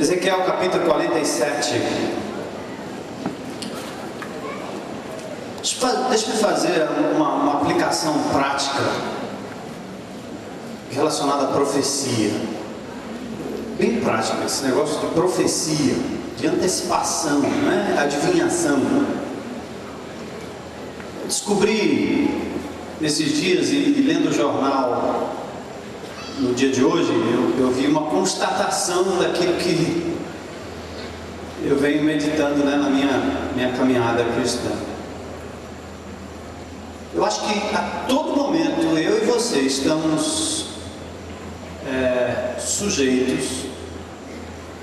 Ezequiel capítulo 47. Deixa eu fazer uma aplicação prática relacionada à profecia. Bem prática, esse negócio de profecia, de antecipação, né? Adivinhação. Descobri nesses dias, e lendo o jornal no dia de hoje, eu vi uma constatação daquilo que eu venho meditando, né, na minha caminhada cristã. Eu acho que a todo momento eu e você estamos sujeitos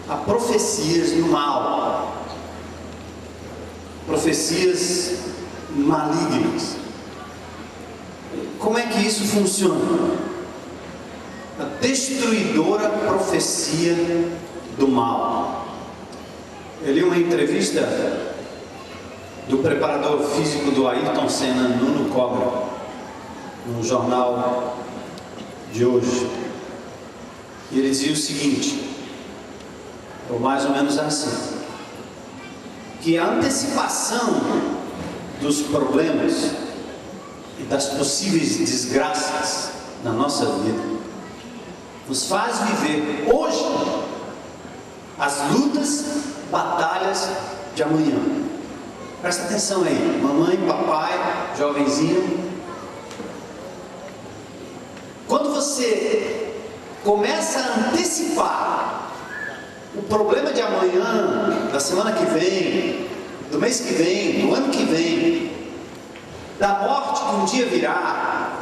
a profecias do mal, profecias malignas. Como é que isso funciona? A destruidora profecia do mal. Eu li uma entrevista do preparador físico do Ayrton Senna, Nuno Cobra, no jornal de hoje. E ele dizia o seguinte, ou mais ou menos assim, que a antecipação dos problemas e das possíveis desgraças na nossa vida nos faz viver hoje as lutas, batalhas de amanhã. Presta atenção aí, mamãe, papai, jovenzinho. Quando você começa a antecipar o problema de amanhã, da semana que vem, do mês que vem, do ano que vem, da morte que um dia virá,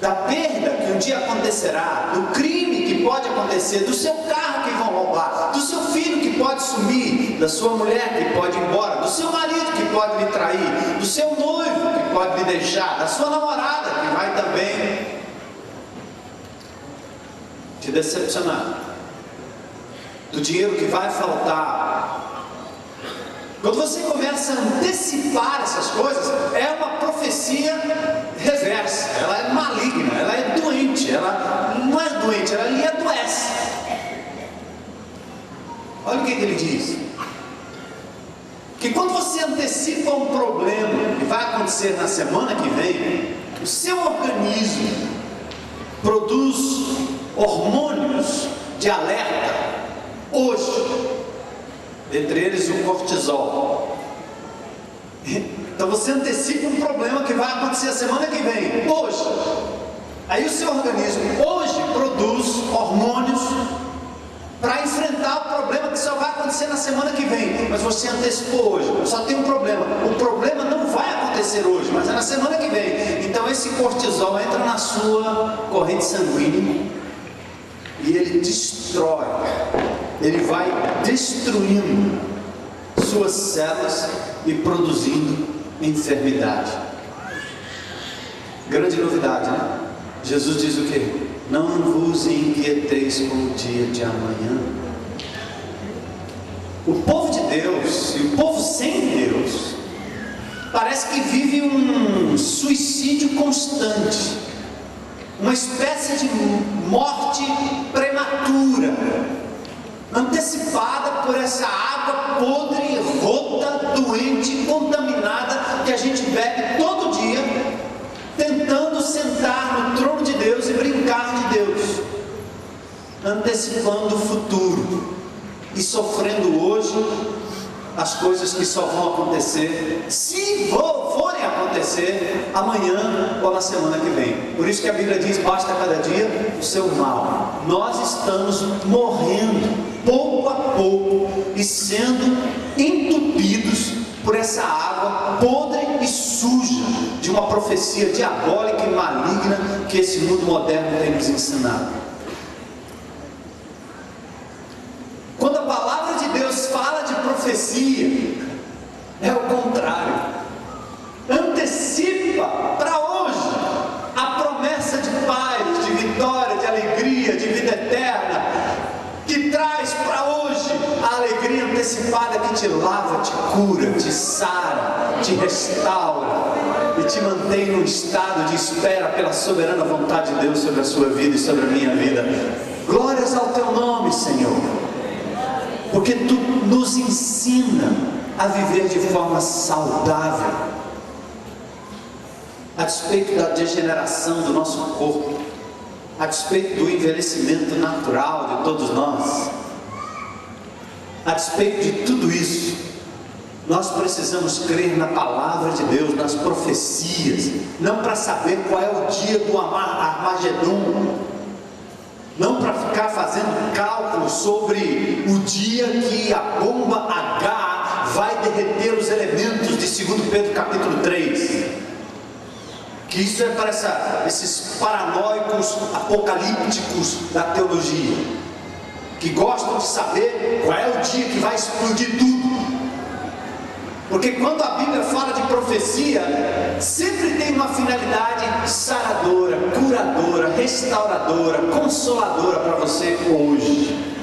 da perda que um dia acontecerá, do crime que pode acontecer, do seu carro que vão roubar, do seu filho que pode sumir, da sua mulher que pode ir embora, do seu marido que pode lhe trair, do seu noivo que pode lhe deixar, da sua namorada que vai também te decepcionar, do dinheiro que vai faltar. Quando você começa a antecipar essas coisas, é uma profecia reversa, ela é maligna, ela é doente, ela não é doente, ela lhe adoece. Olha o que ele diz: que quando você antecipa um problema que vai acontecer na semana que vem, o seu organismo produz hormônios de alerta hoje, entre eles o cortisol. Então você antecipa um problema que vai acontecer a semana que vem, hoje. Aí o seu organismo hoje produz hormônios para enfrentar o problema que só vai acontecer na semana que vem. Mas você antecipou hoje, só tem um problema. O problema não vai acontecer hoje, mas é na semana que vem. Então esse cortisol entra na sua corrente sanguínea e ele destrói, ele vai destruindo suas células e produzindo enfermidade. Grande novidade, né? Jesus diz o quê? Não vos inquieteis com o dia de amanhã. O povo de Deus e o povo sem Deus parece que vive um suicídio constante, uma espécie de morte prematura, antecipada por essa água podre, rota, doente, contaminada que a gente bebe todo dia, tentando sentar no trono de Deus e brincar de Deus, antecipando o futuro e sofrendo hoje as coisas que só vão acontecer, se forem acontecer, amanhã ou na semana que vem. Por isso que a Bíblia diz: basta cada dia o seu mal. Nós estamos morrendo pouco a pouco e sendo entupidos por essa água podre e suja de uma profecia diabólica e maligna que esse mundo moderno tem nos ensinado. Quando a palavra de Deus fala de profecia, é o contrário. Antecipa para hoje a promessa de paz, de vitória, de alegria, de vida eterna, que traz para hoje a alegria antecipada que te lava, te cura, te sara, te restaura e te mantém num estado de espera pela soberana vontade de Deus sobre a sua vida e sobre a minha vida. Glórias ao teu nome, Senhor. porque Tu nos ensina a viver de forma saudável, a despeito da degeneração do nosso corpo, a despeito do envelhecimento natural de todos nós, a despeito de tudo isso. Nós precisamos crer na palavra de Deus, nas profecias, não para saber qual é o dia do Armagedon, não para ficar fazendo cálculos sobre o dia que a bomba H vai derreter os elementos de 2 Pedro capítulo 3, que isso é para esses paranoicos apocalípticos da teologia, que gostam de saber qual é o dia que vai explodir tudo. Porque quando a Bíblia fala de profecia, sempre tem uma finalidade saradora, curadora, restauradora, consoladora para você hoje.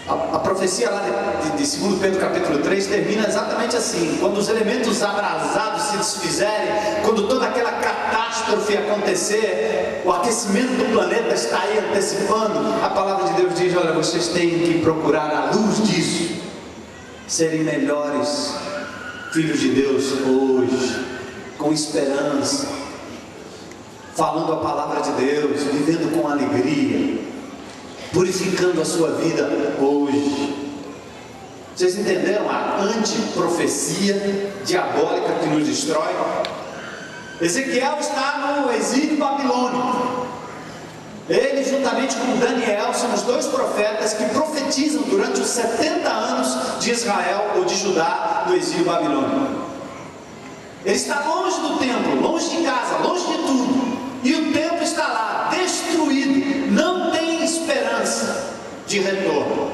A profecia lá de 2 Pedro capítulo 3 termina exatamente assim: quando os elementos abrasados se desfizerem, quando toda aquela catástrofe acontecer, o aquecimento do planeta está aí antecipando, a palavra de Deus diz: olha, vocês têm que procurar a luz disso, serem melhores filhos de Deus hoje, com esperança, falando a palavra de Deus, vivendo com alegria, purificando a sua vida hoje. Vocês entenderam a antiprofecia diabólica que nos destrói? Ezequiel está no exílio babilônico. Ele, juntamente com Daniel, são os dois profetas que profetizam durante os 70 anos de Israel ou de Judá no exílio babilônico. Ele está longe do templo, longe de casa, longe de tudo, e o templo está lá, destruído, não tem esperança de retorno.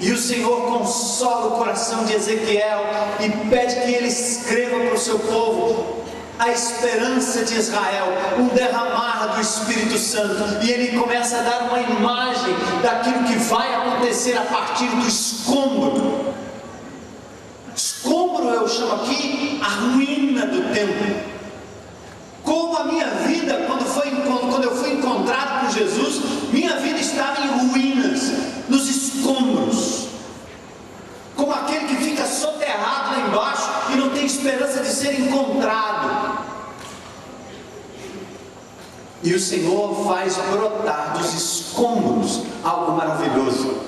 E o Senhor consola o coração de Ezequiel e pede que ele escreva para o seu povo a esperança de Israel, um derramar do Espírito Santo, e ele começa a dar uma imagem daquilo que vai acontecer a partir do escombro. Escombro eu chamo aqui a ruína do templo. Como a minha vida, quando eu fui encontrado com Jesus, minha vida estava em ruínas, nos escombros, como aquele que fica soterrado lá embaixo e não tem esperança de ser encontrado. E o Senhor faz brotar dos escombros algo maravilhoso.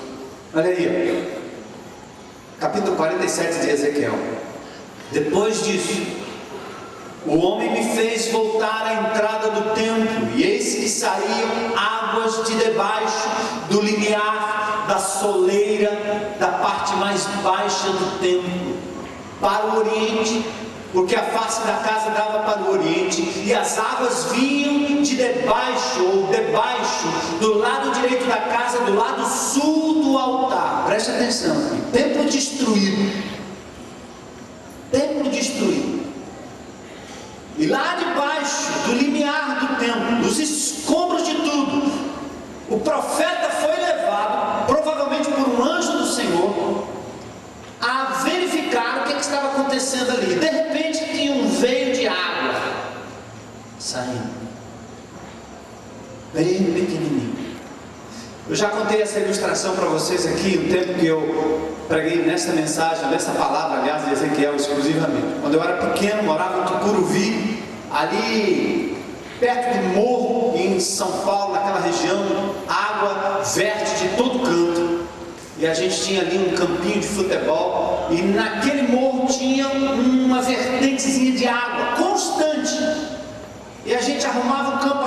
Olha aí, capítulo 47 de Ezequiel. Depois disso, o homem me fez voltar à entrada do templo, e eis que saíam águas de debaixo do limiar da soleira da parte mais baixa do templo, para o oriente, porque a face da casa dava para o oriente, e as águas vinham de debaixo, ou debaixo, do lado direito da casa, do lado sul do altar. Preste atenção, templo destruído, templo destruído. E lá debaixo do limiar do templo, nos escombros de tudo, o profeta foi levado, provavelmente por um anjo do Senhor, a verificar o que estava acontecendo ali. De repente tinha um veio de água saindo, bem pequenininho. Eu já contei essa ilustração para vocês aqui, o tempo que eu preguei nessa mensagem, nessa palavra, aliás, de Ezequiel exclusivamente. Quando eu era pequeno, morava em Tucuruvi, ali perto do morro, em São Paulo, naquela região, água verte de todo canto. E a gente tinha ali um campinho de futebol, e naquele morro tinha uma vertentezinha de água constante. E a gente arrumava o campo,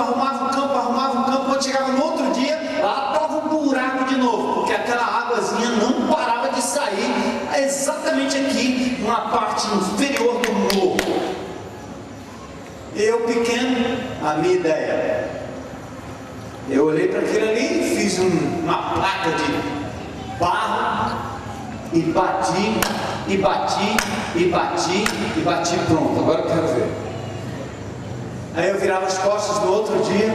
quando chegava no outro dia, lá estava um buraco de novo, porque aquela águazinha não parava de sair, exatamente aqui, numa parte inferior do morro. Eu pequeno, a minha ideia, eu olhei para aquilo ali, fiz uma placa de barro, e bati, pronto, agora eu quero ver. Aí eu virava as costas no outro dia,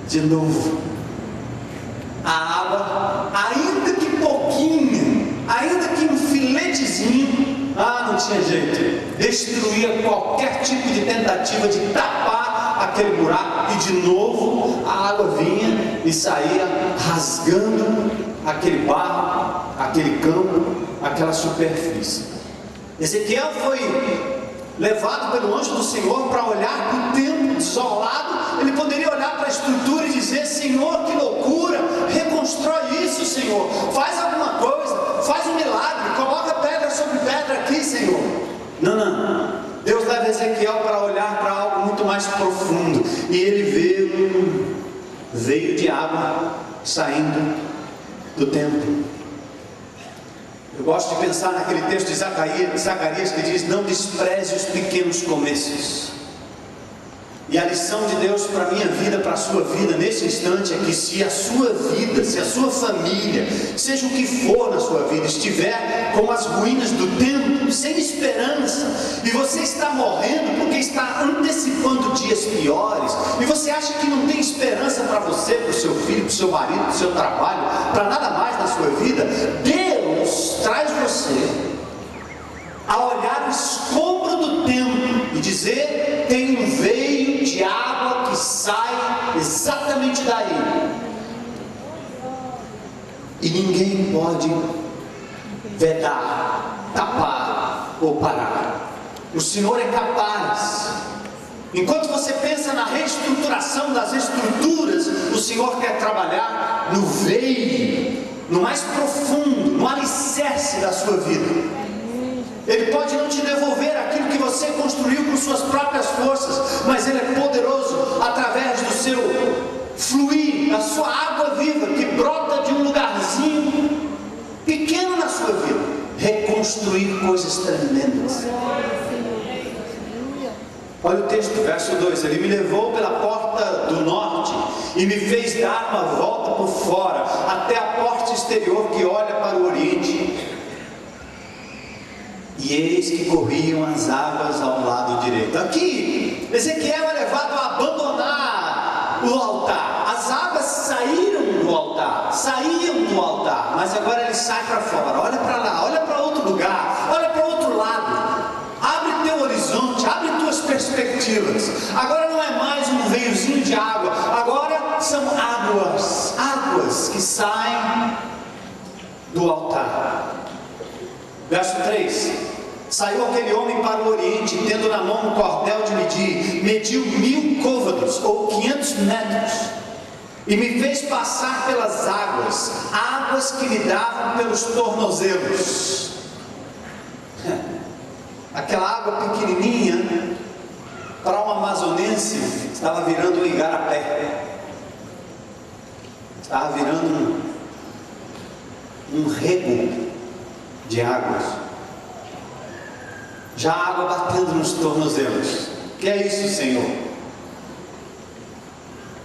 de novo, a água, ainda que pouquinho, ainda que um filetezinho, não tinha jeito, destruía qualquer tipo de tentativa de tapar aquele buraco, e de novo a água vinha e saía rasgando aquele barro, aquele campo, aquela superfície. Ezequiel foi levado pelo anjo do Senhor para olhar para o templo desolado. Ele poderia olhar para a estrutura e dizer: Senhor, que loucura, reconstrói isso, Senhor, faz alguma coisa, faz um milagre, coloca pedra sobre pedra aqui, Senhor. Não. Deus leva Ezequiel para olhar para algo muito mais profundo, e ele vê um veio de água saindo do templo. Eu gosto de pensar naquele texto de Zacarias que diz: não despreze os pequenos começos. E a lição de Deus para a minha vida, para a sua vida nesse instante, é que se a sua vida, se a sua família, seja o que for na sua vida, estiver como as ruínas do templo, sem esperança, e você está morrendo porque está antecipando dias piores, e você acha que não tem esperança para você, para o seu filho, para o seu marido, para o seu trabalho, para nada mais na sua vida, Deus traz você a olhar o escombro do templo e dizer: tem um veio de água que sai exatamente daí, e ninguém pode vedar, tapar ou parar. O Senhor é capaz. Enquanto você pensa na reestruturação das estruturas, o Senhor quer trabalhar no veio, no mais profundo, no alicerce da sua vida. Ele pode não te devolver aquilo que você construiu com suas próprias forças, mas Ele é poderoso através do seu fluir, da sua água viva que brota de um lugarzinho pequeno na sua vida, reconstruir coisas tremendas. Olha o texto, verso 2: Ele me levou pela porta do norte e me fez dar uma volta por fora até a porta exterior que olha para o oriente. E eis que corriam as águas ao lado direito. Aqui, Ezequiel é levado a abandonar o altar. As águas saíram do altar, mas agora ele sai para fora. Olha para lá, olha para outro lugar, olha para outro lado. Abre teu horizonte, abre tuas perspectivas. Agora não é mais um veiozinho de água, agora são águas que saem do altar. Verso 3: Saiu aquele homem para o oriente, tendo na mão um cordel de medir, mediu 1000 côvados, ou 500 metros, e me fez passar pelas águas que me davam pelos tornozelos. Aquela água pequenininha, para um amazonense, estava virando um igarapé, estava virando um rego de águas, já a água batendo nos tornozelos. Que é isso, Senhor?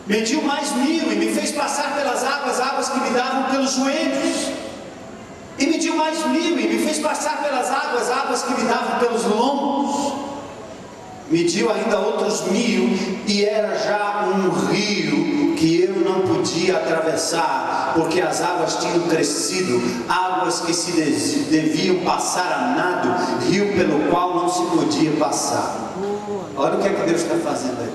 Mediu mais 1000 e me fez passar pelas águas que me davam pelos joelhos, e mediu mais 1000 e me fez passar pelas águas que me davam pelos lombos. Mediu ainda outros 1000 e era já um rio que eu não podia atravessar, porque as águas tinham crescido, águas que se deviam passar a nado, rio pelo qual não se podia passar. Olha o que é que Deus está fazendo aí.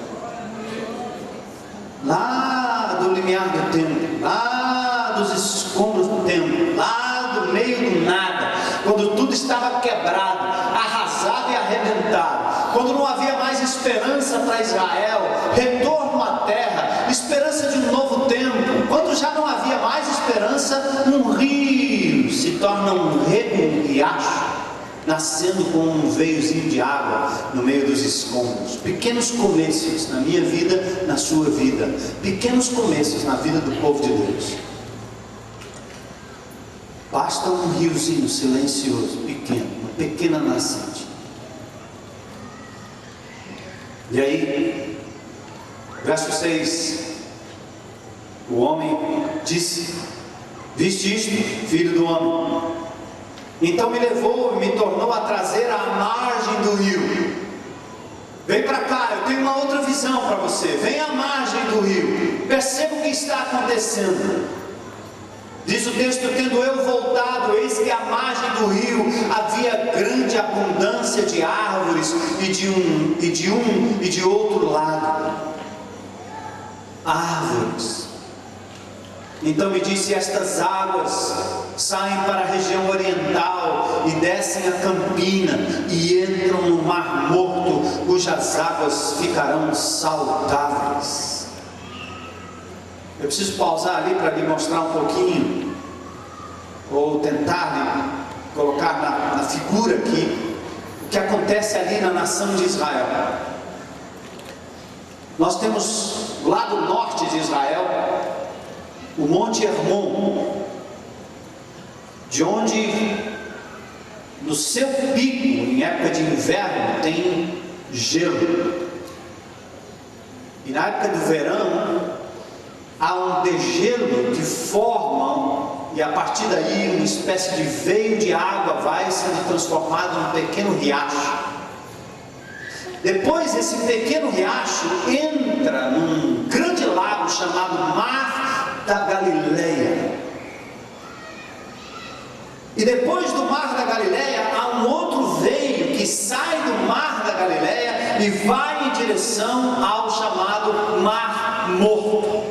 Lá do limiar do templo, lá dos escombros do templo, lá do meio do nada, quando tudo estava quebrado, arrasado e arrebentado, quando não havia mais esperança para Israel, retorno à terra, esperança de um novo tempo, quando já não havia mais esperança, um rio se torna um rego, um riacho, nascendo com um veiozinho de água no meio dos escombros. Pequenos começos na minha vida, na sua vida, pequenos começos na vida do povo de Deus. Basta um riozinho silencioso, pequeno, uma pequena nascente. E aí, verso 6, o homem disse: viste isto, filho do homem? Então me levou e me tornou a trazer à margem do rio. Vem para cá, eu tenho uma outra visão para você. Vem à margem do rio, perceba o que está acontecendo. Diz o texto: tendo eu voltado, eis que à margem do rio havia grande abundância de árvores, e de um e de outro lado. Árvores. Então me disse: estas águas saem para a região oriental e descem a Campina e entram no Mar Morto, cujas águas ficarão saudáveis. Eu preciso pausar ali para lhe mostrar um pouquinho, ou tentar lhe colocar na figura aqui, o que acontece ali na nação de Israel. Nós temos lá do norte de Israel o Monte Hermon, de onde no seu pico, em época de inverno, tem gelo, e na época do verão há um degelo que forma, e a partir daí uma espécie de veio de água vai sendo transformado num pequeno riacho. Depois esse pequeno riacho entra num grande lago chamado Mar da Galileia. E depois do Mar da Galileia há um outro veio que sai do Mar da Galileia e vai em direção ao chamado Mar Morto.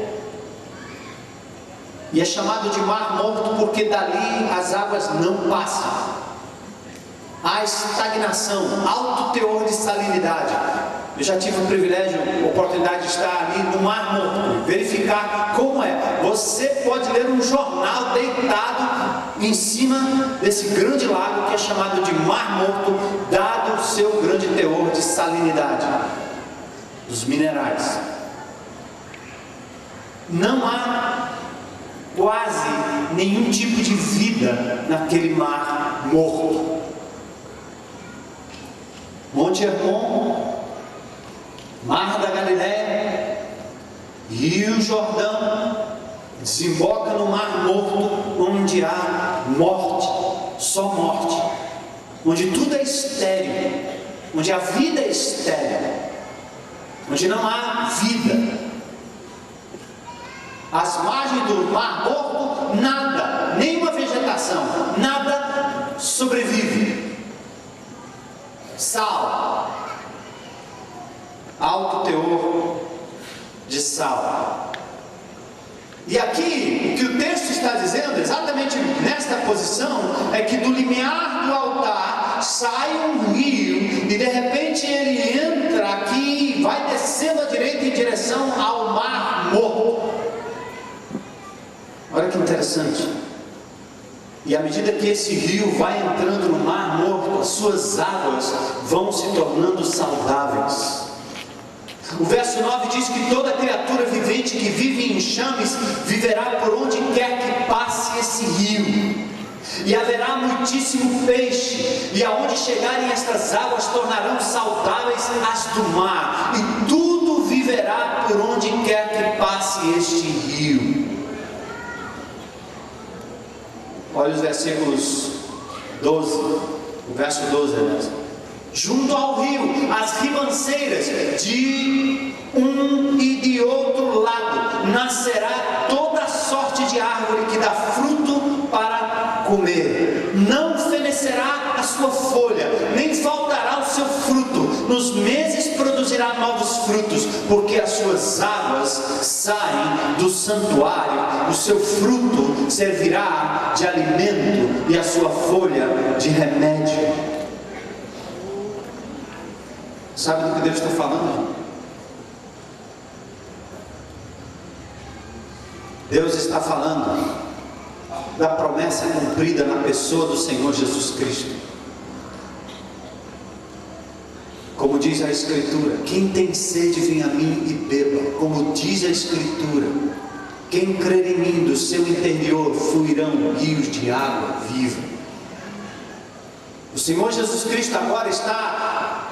E é chamado de Mar Morto porque dali as águas não passam. Há estagnação, alto teor de salinidade. Eu já tive o privilégio, a oportunidade de estar ali no Mar Morto, verificar como é. Você pode ler um jornal deitado em cima desse grande lago que é chamado de Mar Morto, dado o seu grande teor de salinidade dos minerais. Não há quase nenhum tipo de vida naquele Mar Morto. Monte Hermon, Mar da Galileia, Rio Jordão, desemboca no Mar Morto, onde há morte, só morte, onde tudo é estéril, onde a vida é estéril, onde não há vida. As margens do Mar Morto, nada, nenhuma vegetação, nada sobrevive. Sal, alto teor de sal. E aqui, o que o texto está dizendo, exatamente nesta posição, é que do limiar do altar sai um rio, e de repente ele entra aqui, vai descendo à direita em direção ao Mar Morto. Olha que interessante. E à medida que esse rio vai entrando no Mar Morto, as suas águas vão se tornando saudáveis. O verso 9 diz que toda criatura vivente que vive em enxames viverá por onde quer que passe esse rio. E haverá muitíssimo peixe, e aonde chegarem estas águas tornarão saudáveis as do mar, e tudo viverá por onde quer que passe este rio. Olha os versículos 12, o verso 12, aliás. Junto ao rio, as ribanceiras de um e de outro lado, nascerá toda sorte de árvore que dá fruto para comer. Não fenecerá a sua folha, nem faltará o seu fruto. Nos meses produzirá novos frutos, porque as suas águas saem do santuário. O seu fruto servirá de alimento e a sua folha de remédio. Sabe do que Deus está falando? Deus está falando da promessa cumprida na pessoa do Senhor Jesus Cristo. Como diz a Escritura, quem tem sede vem a mim e beba. Como diz a Escritura, quem crer em mim, do seu interior fluirão rios de água viva. O Senhor Jesus Cristo agora está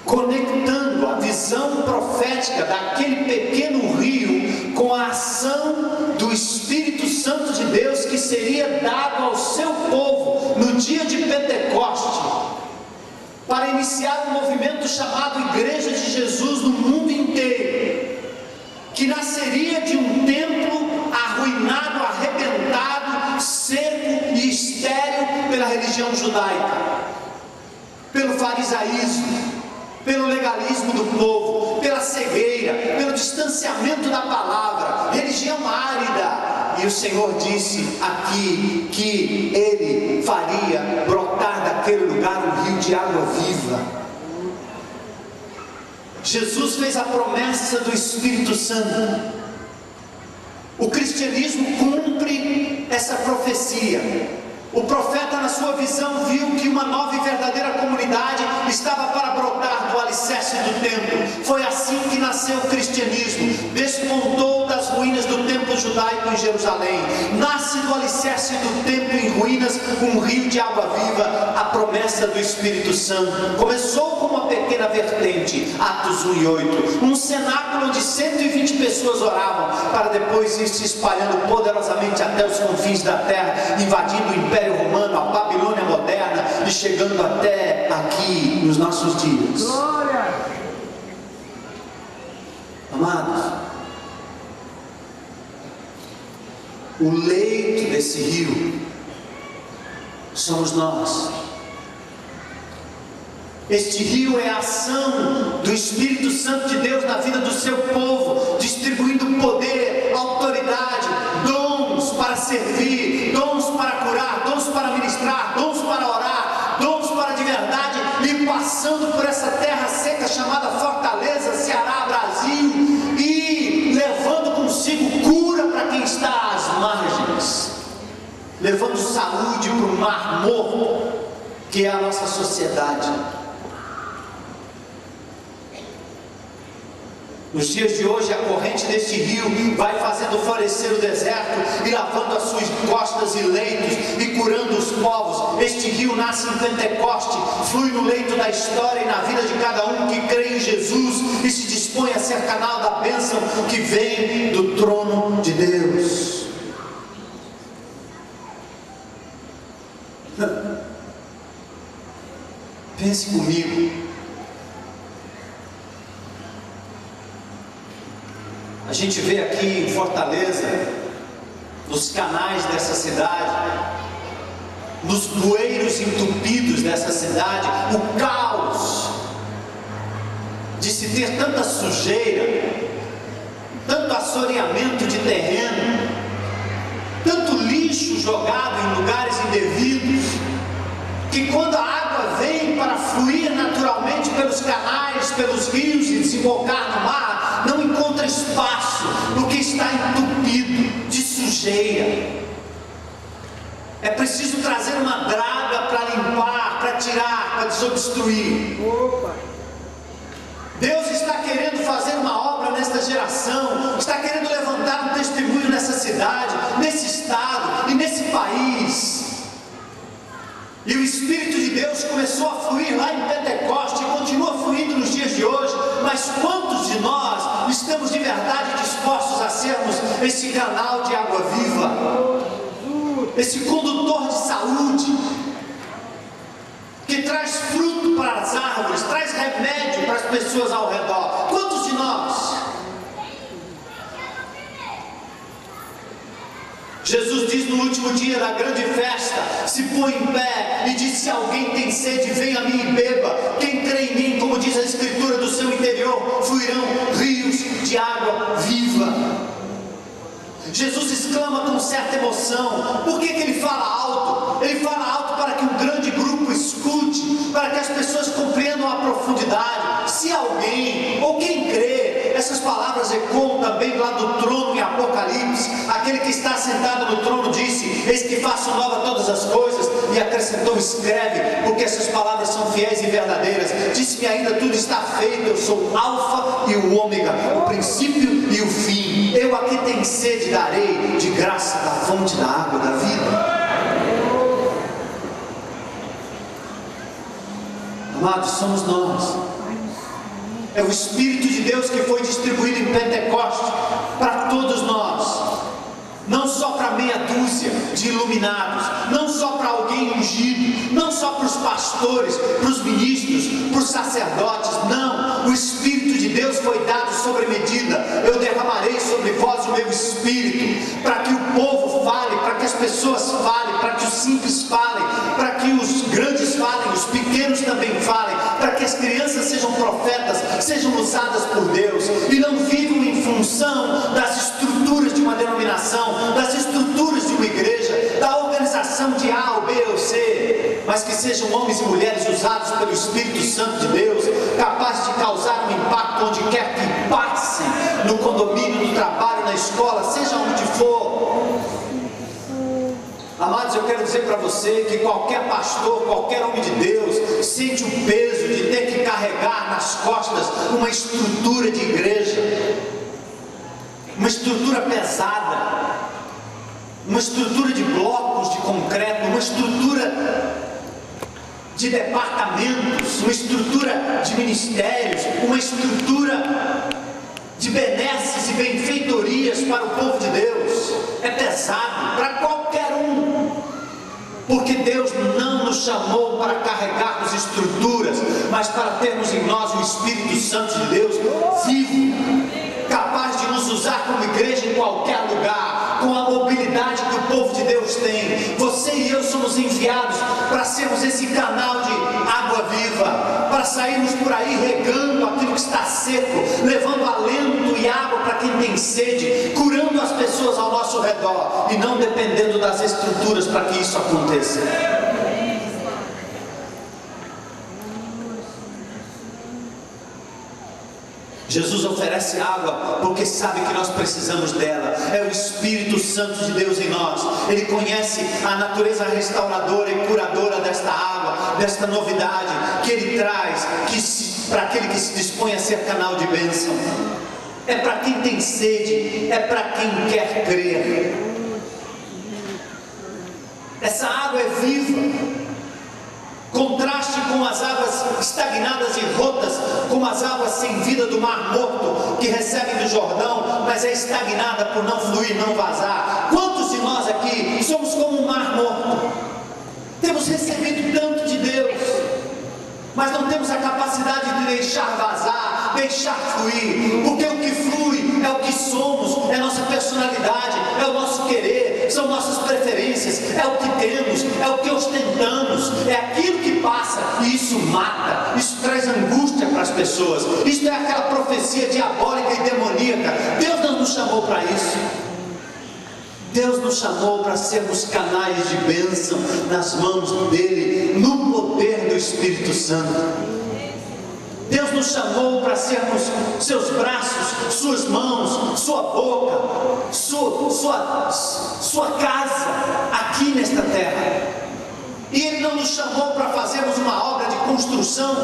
conectando a visão profética daquele pequeno rio com a ação do Espírito Santo de Deus que seria dado ao seu povo no dia de Pentecoste, para iniciar um movimento chamado Igreja de Jesus no mundo inteiro, que nasceria de um templo arruinado, arrebentado, seco e estéril pela religião judaica, pelo farisaísmo, pelo legalismo do povo, pela cegueira, pelo distanciamento da palavra, religião árida, e o Senhor disse aqui que Ele faria brotar daquele lugar um rio de água viva. Jesus fez a promessa do Espírito Santo. O cristianismo cumpre essa profecia. O profeta, na sua visão, viu que uma nova e verdadeira comunidade estava para brotar do alicerce do templo. Foi assim que nasceu o cristianismo. Despontou das ruínas do templo judaico em Jerusalém. Nasce do alicerce do templo em ruínas um rio de água viva, a promessa do Espírito Santo. Começou com uma pequena vertente, Atos 1 e 8, um cenáculo onde 120 pessoas oravam, para depois ir se espalhando poderosamente até os confins da terra, invadindo o Império Romano, a Babilônia moderna, e chegando até aqui nos nossos dias. Glória! Amados, o leito desse rio somos nós. Este rio é a ação do Espírito Santo de Deus na vida do seu povo, distribuindo poder, autoridade, dons para servir, dons para curar, dons para ministrar, dons para orar, dons para de verdade, e passando por essa terra seca chamada Fortaleza, Ceará, Brasil, e levando consigo cura para quem está às margens, levando saúde para o mar morto, que é a nossa sociedade. Nos dias de hoje, a corrente deste rio vai fazendo florescer o deserto e lavando as suas costas e leitos e curando os povos. Este rio nasce em Pentecoste, flui no leito da história e na vida de cada um que crê em Jesus e se dispõe a ser canal da bênção que vem do trono de Deus. Pense comigo. A gente vê aqui em Fortaleza, nos canais dessa cidade, nos bueiros entupidos dessa cidade, o caos de se ter tanta sujeira, tanto assoreamento de terreno, tanto lixo jogado em lugares indevidos, que quando a água vem para fluir naturalmente pelos canais, pelos rios e desembocar no mar, não encontra espaço, porque está entupido de sujeira. É preciso trazer uma draga para limpar, para tirar, para desobstruir. Deus está querendo fazer uma obra nesta geração, está querendo levantar um testemunho nessa cidade, nesse estado e nesse país. E o Espírito de Deus começou a fluir lá em Pentecoste e continua fluindo nos dias de hoje. Mas quantos de nós estamos de verdade dispostos a sermos esse canal de água viva, esse condutor de saúde, que traz fruto para as árvores, traz remédio para as pessoas ao redor? Quantos de nós? Jesus diz no último dia da grande festa, se põe em pé e diz: se alguém tem sede, venha a mim e beba. Quem crê em mim, como diz a Escritura, do seu interior fluirão rios de água viva. Jesus exclama com certa emoção. Por que ele fala alto? Ele fala alto para que um grande grupo escute, para que as pessoas compreendam a profundidade. Se alguém, ou quem crê, essas palavras ecoam também lá do trono em Apocalipse. Aquele que está sentado no trono disse: eis que faço nova todas as coisas, e acrescentou: escreve, porque essas palavras são fiéis e verdadeiras. Disse-me ainda: tudo está feito, eu sou o alfa e o ômega, o princípio e o fim. Eu aqui tenho sede, darei de graça da fonte da água da vida. Amados, somos nós. É o Espírito de Deus que foi distribuído em Pentecoste para todos nós, não só para meia dúzia de iluminados, não só para alguém ungido, não só para os pastores, para os ministros, para os sacerdotes. Não, o Espírito de Deus foi dado sobre medida. Eu derramarei sobre vós o meu Espírito, para que o povo fale, para que as pessoas falem, para que os simples falem, para que os grandes falem, os pequenos também falem, para que as crianças sejam profetas, sejam usadas por Deus e não vivam em função das estruturas estruturas de uma denominação, das estruturas de uma igreja, da organização de A ou B ou C, mas que sejam homens e mulheres usados pelo Espírito Santo de Deus, capazes de causar um impacto onde quer que passem, no condomínio, no trabalho, na escola, seja onde for. Amados, eu quero dizer para você que qualquer pastor, qualquer homem de Deus, sente o peso de ter que carregar nas costas uma estrutura de igreja, uma estrutura pesada, uma estrutura de blocos de concreto, uma estrutura de departamentos, uma estrutura de ministérios, uma estrutura de benesses e benfeitorias para o povo de Deus. É pesado para qualquer um, porque Deus não nos chamou para carregarmos estruturas, mas para termos em nós o Espírito Santo de Deus vivo, capaz de nos usar como igreja em qualquer lugar, com a mobilidade que o povo de Deus tem. Você e eu somos enviados para sermos esse canal de água viva, para sairmos por aí regando aquilo que está seco, levando alento e água para quem tem sede, curando as pessoas ao nosso redor e não dependendo das estruturas para que isso aconteça. Jesus oferece água porque sabe que nós precisamos dela. É o Espírito Santo de Deus em nós. Ele conhece a natureza restauradora e curadora desta água, desta novidade que Ele traz para aquele que se dispõe a ser canal de bênção. É para quem tem sede, é para quem quer crer. Essa água é viva. Contraste com as águas estagnadas e rotas, como as águas sem vida do Mar Morto, que recebem do Jordão, mas é estagnada por não fluir, não vazar. Quantos de nós aqui somos como um Mar Morto? Temos recebido tanto de Deus, mas não temos a capacidade de deixar vazar, deixar fluir, porque o que flui é o que somos, é nossa personalidade, é o nosso querer, são nossas preferências, é o que temos, é o que ostentamos, é aquilo que passa, e isso mata, isso traz angústia para as pessoas, isso é aquela profecia diabólica e demoníaca. Deus não nos chamou para isso. Deus nos chamou para sermos canais de bênção nas mãos dEle, no poder do Espírito Santo. Deus nos chamou para sermos seus braços, suas mãos, sua boca, sua casa aqui nesta terra. E Ele não nos chamou para fazermos uma obra de construção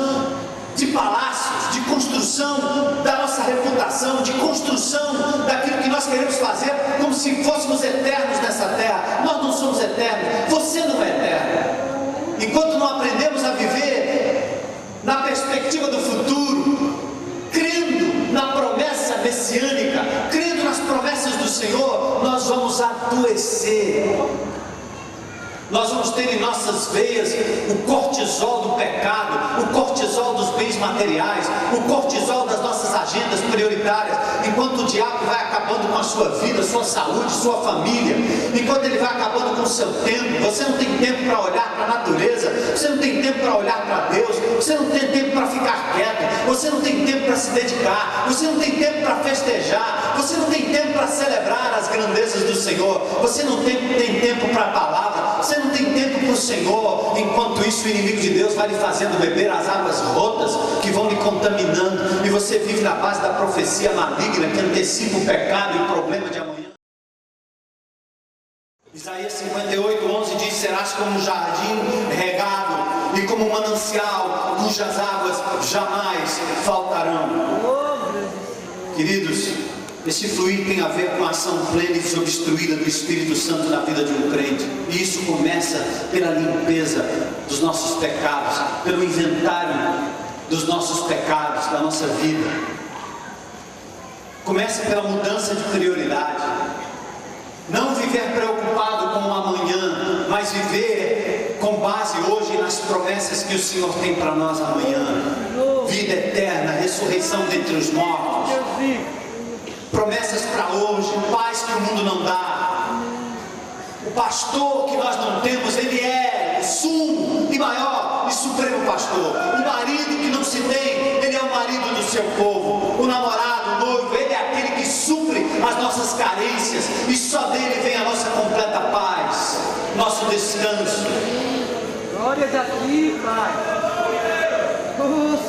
de palácios, de construção da nossa reputação, de construção daquilo que nós queremos fazer, como se fôssemos eternos nessa terra. Nós não somos eternos, você não é eterno. Enquanto não aprendemos a viver na perspectiva do futuro, crendo na promessa messiânica, crendo nas promessas do Senhor, nós vamos adoecer. Nós vamos ter em nossas veias o cortisol do pecado, o cortisol dos bens materiais, o cortisol das nossas agendas prioritárias, enquanto o diabo vai acabando com a sua vida, sua saúde, sua família, enquanto ele vai acabando com o seu tempo. Você não tem tempo para olhar para a natureza, você não tem tempo para olhar para Deus, você não tem tempo para ficar quieto, você não tem tempo para se dedicar, você não tem tempo para festejar, você não tem tempo para celebrar as grandezas do Senhor, você não tem tempo para a palavra, você não tem tempo para o Senhor. Enquanto isso, o inimigo de Deus vai lhe fazendo beber as águas rotas que vão lhe contaminando, e você vive na base da profecia maligna que antecipa o pecado e o problema de amanhã. Isaías 58:11 diz: serás como um jardim regado e como um manancial cujas águas jamais faltarão. Queridos, esse fluir tem a ver com a ação plena e desobstruída do Espírito Santo na vida de um crente. E isso começa pela limpeza dos nossos pecados, pelo inventário dos nossos pecados, da nossa vida. Começa pela mudança de prioridade. Não viver preocupado com o amanhã, mas viver com base hoje nas promessas que o Senhor tem para nós amanhã. Vida eterna, ressurreição dentre os mortos. Promessas para hoje, paz que o mundo não dá. O pastor que nós não temos, ele é o sumo e maior e supremo pastor. O marido que não se tem, ele é o marido do seu povo. O namorado, o noivo, ele é aquele que supre as nossas carências. descanso. Glória a ti, Pai.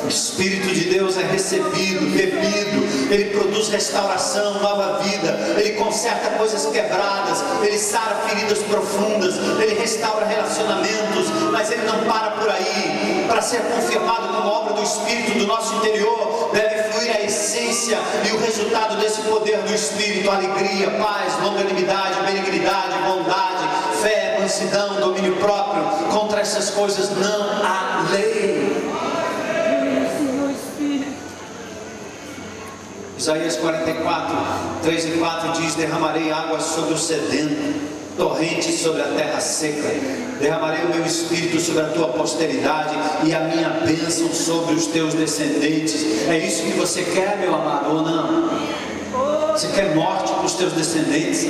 O Espírito de Deus é recebido, bebido, ele produz restauração, nova vida, ele conserta coisas quebradas, ele sara feridas profundas, ele restaura relacionamentos, mas ele não para por aí. Para ser confirmado como obra do Espírito do nosso interior, deve fluir a essência e o resultado desse poder do Espírito: alegria, paz, longanimidade, benignidade, bondade, fé, mansidão, domínio próprio. Contra essas coisas não há lei. Isaías 44, 3 e 4 diz: derramarei águas sobre o sedento, torrentes sobre a terra seca. Derramarei o meu espírito sobre a tua posteridade e a minha bênção sobre os teus descendentes. É isso que você quer, meu amado, ou não? Você quer morte para os teus descendentes?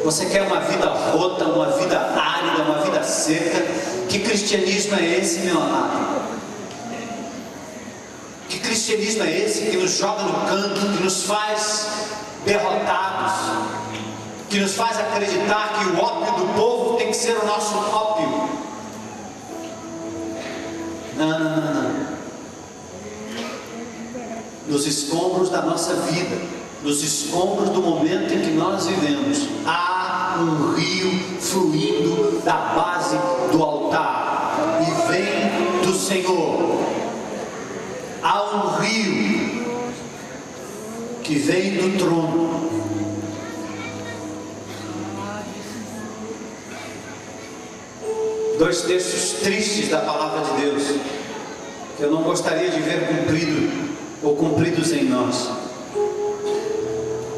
Você quer uma vida rota, uma vida árida, uma vida seca? Que cristianismo é esse, meu amado? Que cristianismo é esse que nos joga no canto, que nos faz derrotados, que nos faz acreditar que o ópio do povo tem que ser o nosso ópio? Não. Nos escombros da nossa vida, nos escombros do momento em que nós vivemos, há um rio fluindo da base do altar e vem do Senhor. Há um rio que vem do trono. Dois textos tristes da palavra de Deus, que eu não gostaria de ver cumprido ou cumpridos em nós.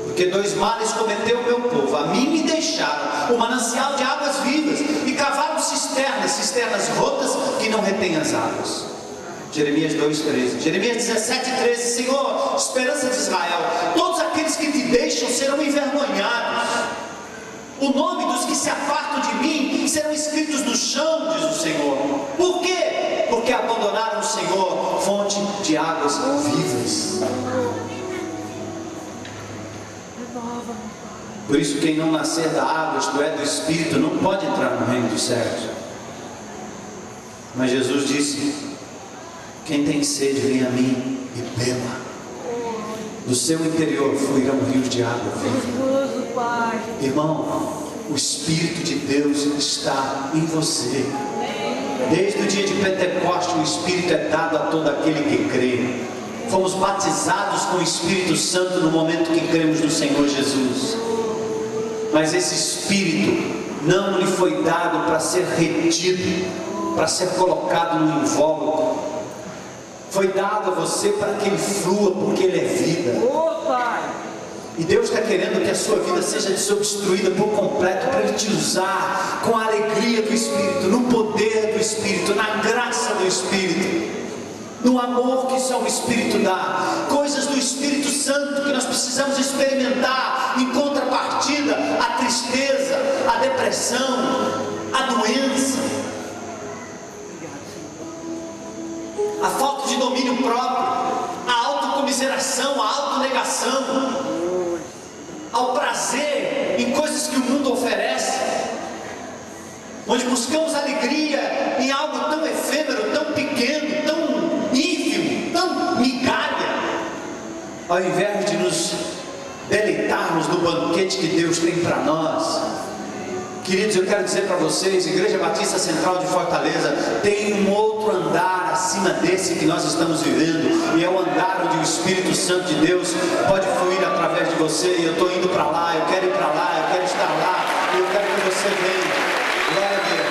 Porque dois males cometeu o meu povo: a mim me deixaram o manancial de águas vivas e cavaram cisternas rotas que não retêm as águas. Jeremias 2,13. Jeremias 17,13. Senhor, esperança de Israel, todos aqueles que te deixam serão envergonhados. O nome dos que se apartam de mim serão escritos no chão, diz o Senhor. Por quê? Porque abandonaram o Senhor, fonte de águas vivas. Por isso, quem não nascer da água, isto é, do Espírito, não pode entrar no reino dos céus. Mas Jesus disse: quem tem sede, vem a mim e beba. Do seu interior fluirão rios de água viva. Irmão, o Espírito de Deus está em você. Desde o dia de Pentecostes, o Espírito é dado a todo aquele que crê. Fomos batizados com o Espírito Santo no momento que cremos no Senhor Jesus. Mas esse Espírito não lhe foi dado para ser retido, para ser colocado no invólucro. Foi dado a você para que ele flua, porque ele é vida. E Deus está querendo que a sua vida seja desobstruída por completo, para ele te usar com a alegria do Espírito, no poder do Espírito, na graça do Espírito, no amor que só o Espírito dá. Coisas do Espírito Santo que nós precisamos experimentar em contrapartida à tristeza, à depressão, à doença, a falta de domínio próprio, a autocomiseração, a autonegação, ao prazer em coisas que o mundo oferece, onde buscamos alegria em algo tão efêmero, tão pequeno, tão ínfimo, tão migalha, ao invés de nos deleitarmos no banquete que Deus tem para nós. Queridos, eu quero dizer para vocês, Igreja Batista Central de Fortaleza tem um outro andar acima desse que nós estamos vivendo, e é o andar onde o Espírito Santo de Deus pode fluir através de você. E eu estou indo para lá, eu quero ir para lá, eu quero estar lá, e eu quero que você venha. Glória a Deus.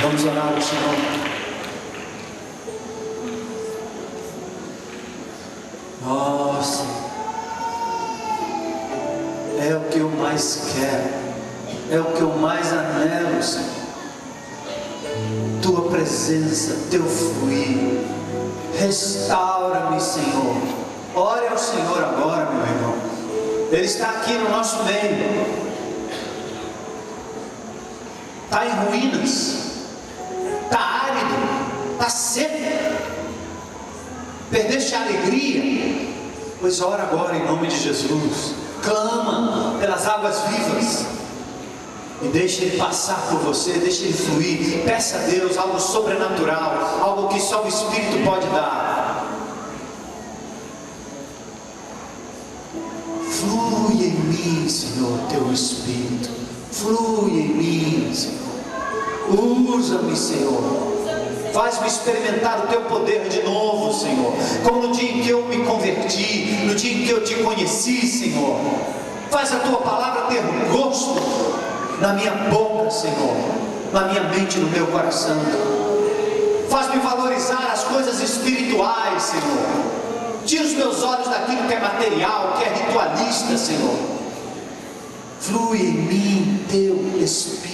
Vamos orar ao Senhor. Nossa, é o que eu mais quero, é o que eu mais anelo, Senhor. Tua presença, teu fluir. Restaura-me, Senhor. Ore ao Senhor agora, meu irmão. Ele está aqui no nosso meio. Está em ruínas, está árido, está seco. Perdeste a alegria, Pois ora agora em nome de Jesus, clama pelas águas vivas, e deixa Ele passar por você, deixa Ele fluir. Peça a Deus algo sobrenatural, algo que só o Espírito pode dar. Flui em mim, Senhor, Teu Espírito. Flui em mim, Senhor. Usa-me, Senhor. Faz-me experimentar o Teu poder de novo, Senhor. Como no dia em que eu me converti, no dia em que eu Te conheci, Senhor. Faz a Tua palavra ter gosto na minha boca, Senhor, na minha mente, no meu coração. Faz-me valorizar as coisas espirituais, Senhor. Tira os meus olhos daquilo que é material, que é ritualista, Senhor. Flui em mim Teu Espírito.